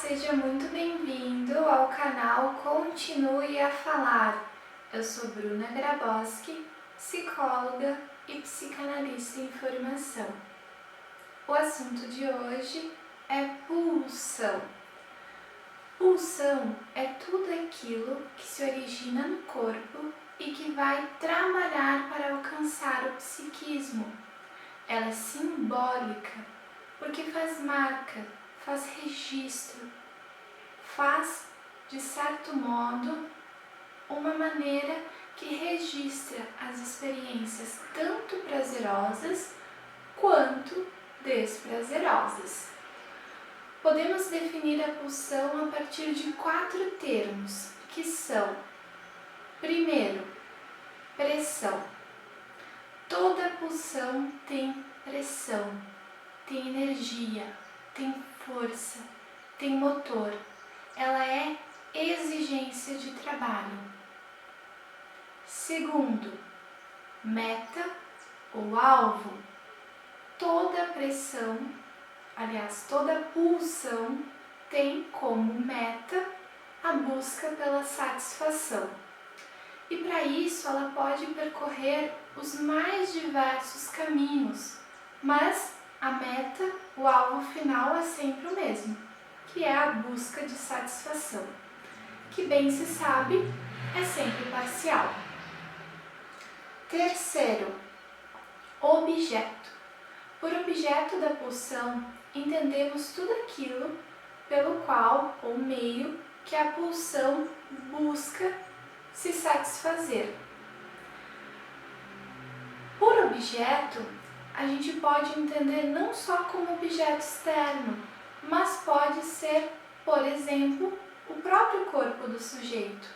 seja muito bem-vindo ao canal Continue a Falar. Eu sou Bruna Grabowski, psicóloga e psicanalista em formação. O assunto de hoje é pulsão. Pulsão é tudo aquilo que se origina no corpo e que vai trabalhar para alcançar o psiquismo. Ela é simbólica porque faz marca, faz registro, faz, de certo modo, uma maneira que registra as experiências tanto prazerosas quanto desprazerosas. Podemos definir a pulsão a partir de 4 termos, que são: primeiro, pressão. Toda pulsão tem pressão, tem energia, tem força, tem motor. Ela é exigência de trabalho. Segundo, meta ou alvo. Toda pressão, toda pulsão tem como meta a busca pela satisfação. E para isso ela pode percorrer os mais diversos caminhos, mas a meta, o alvo final é sempre o mesmo, que é a busca de satisfação, que bem se sabe é sempre parcial. Terceiro, objeto. Por objeto da pulsão, entendemos tudo aquilo pelo qual, ou meio, que a pulsão busca se satisfazer. Por objeto, a gente pode entender não só como objeto externo, mas pode ser, por exemplo, o próprio corpo do sujeito,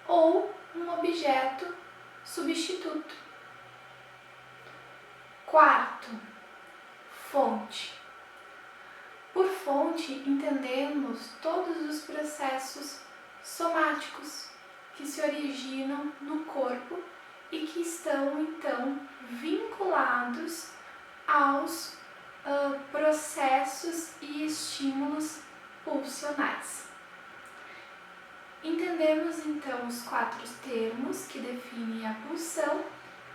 ou um objeto substituto. Quarto, fonte. Por fonte, entendemos todos os processos somáticos que se originam no corpo e que estão, então, vinculados aos processos e estímulos pulsionais. Entendemos, então, os 4 termos que definem a pulsão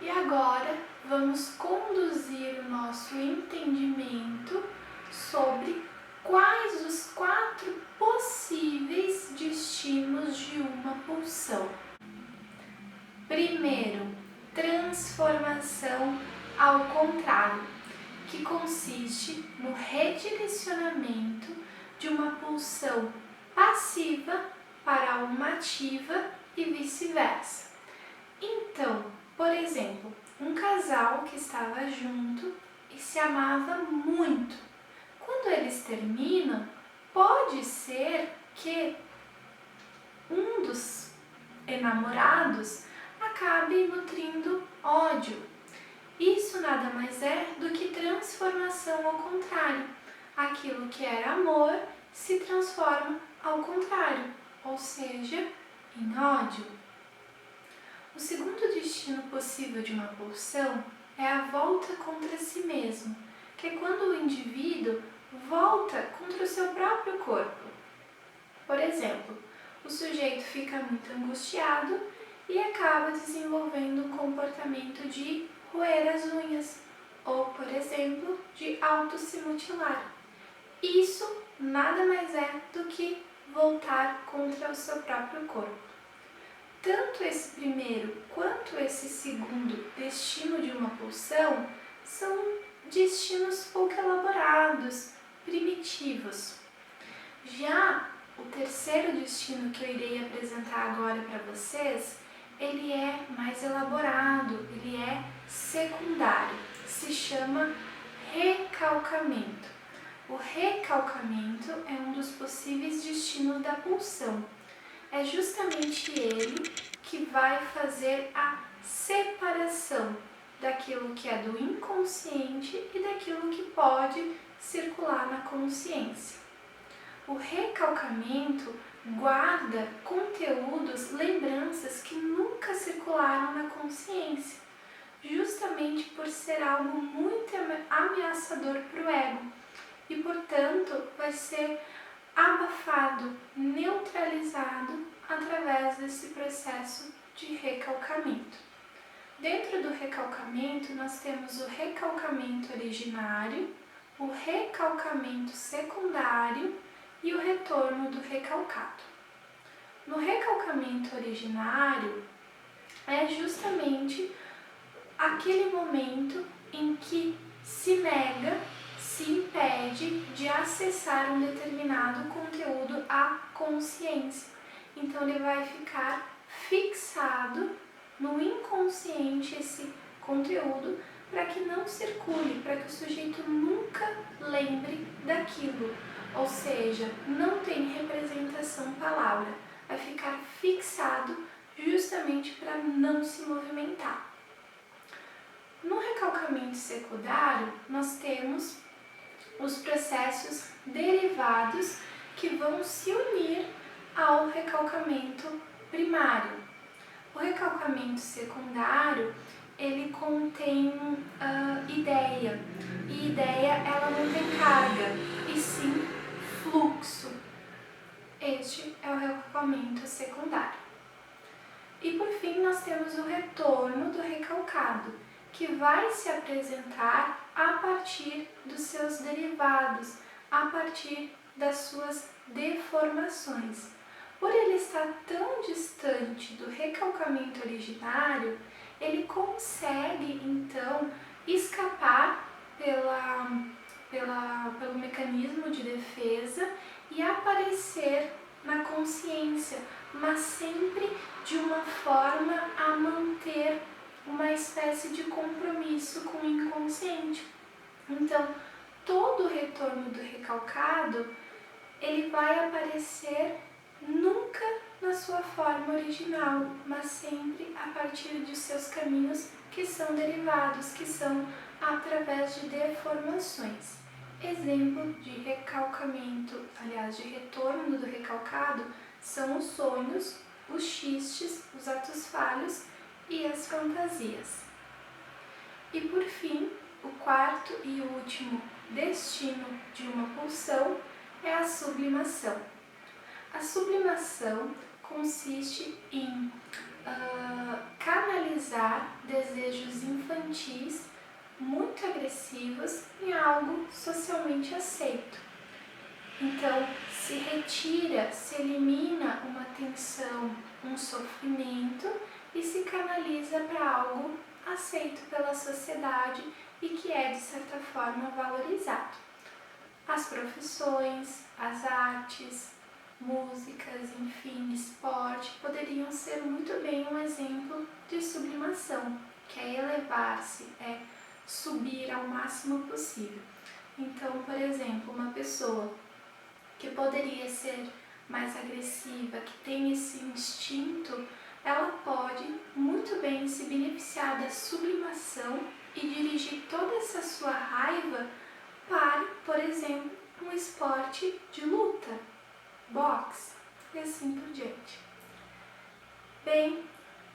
e agora vamos conduzir o nosso entendimento sobre quais os 4 possíveis estímulos de uma pulsão. Primeiro, transformação ao contrário, que consiste no redirecionamento de uma pulsão passiva para uma ativa e vice-versa. Então, por exemplo, um casal que estava junto e se amava muito. Quando eles terminam, pode ser que um dos enamorados acabe nutrindo ódio. Isso nada mais é do que transformação ao contrário. Aquilo que era amor se transforma ao contrário, ou seja, em ódio. O segundo destino possível de uma pulsão é a volta contra si mesmo, que é quando o indivíduo volta contra o seu próprio corpo. Por exemplo, o sujeito fica muito angustiado e acaba desenvolvendo um comportamento de roer as unhas, ou, por exemplo, de se mutilar. Isso nada mais é do que voltar contra o seu próprio corpo. Tanto esse primeiro quanto esse segundo destino de uma pulsão são destinos pouco elaborados, primitivos. Já o terceiro destino que eu irei apresentar agora para vocês, ele é mais elaborado, ele é secundário, se chama recalcamento. O recalcamento é um dos possíveis destinos da pulsão. É justamente ele que vai fazer a separação daquilo que é do inconsciente e daquilo que pode circular na consciência. O recalcamento guarda conteúdos, lembranças que nunca circularam na consciência, justamente por ser algo muito ameaçador para o ego e, portanto, vai ser abafado, neutralizado através desse processo de recalcamento. Dentro do recalcamento, nós temos o recalcamento originário, o recalcamento secundário e o retorno do recalcado. No recalcamento originário, é justamente aquele momento em que se nega, se impede de acessar um determinado conteúdo à consciência. Então ele vai ficar fixado no inconsciente esse conteúdo para que não circule, para que o sujeito nunca lembre daquilo. Ou seja, não tem representação palavra, vai ficar fixado justamente para não se movimentar. No recalcamento secundário, nós temos os processos derivados que vão se unir ao recalcamento primário. O recalcamento secundário, ele contém ideia, e ideia ela não tem carga, e sim fluxo. Este é o recalcamento secundário. E por fim, nós temos o retorno do recalcado, que vai se apresentar a partir dos seus derivados, a partir das suas deformações. Por ele estar tão distante do recalcamento originário, ele consegue então escapar pelo mecanismo de defesa e aparecer na consciência, mas sempre de uma forma a manter uma espécie de compromisso com o inconsciente. Então, todo o retorno do recalcado, ele vai aparecer nunca na sua forma original, mas sempre a partir de seus caminhos que são derivados, que são através de deformações. Exemplo de recalcamento, aliás, de retorno do recalcado, são os sonhos, os xistes, os atos falhos e as fantasias. E por fim, o quarto e último destino de uma pulsão é a sublimação. A sublimação consiste em canalizar desejos infantis muito agressivos em algo socialmente aceito. Então, se retira, se elimina uma tensão, um sofrimento e se canaliza para algo aceito pela sociedade e que é, de certa forma, valorizado. As profissões, as artes, músicas, enfim, esporte, poderiam ser muito bem um exemplo de sublimação, que é elevar-se, é subir ao máximo possível. Então, por exemplo, uma pessoa que poderia ser mais agressiva, que tem esse instinto, ela pode muito bem se beneficiar da sublimação e dirigir toda essa sua raiva para, por exemplo, um esporte de luta, boxe e assim por diante. Bem,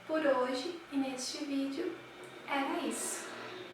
por hoje e neste vídeo era isso.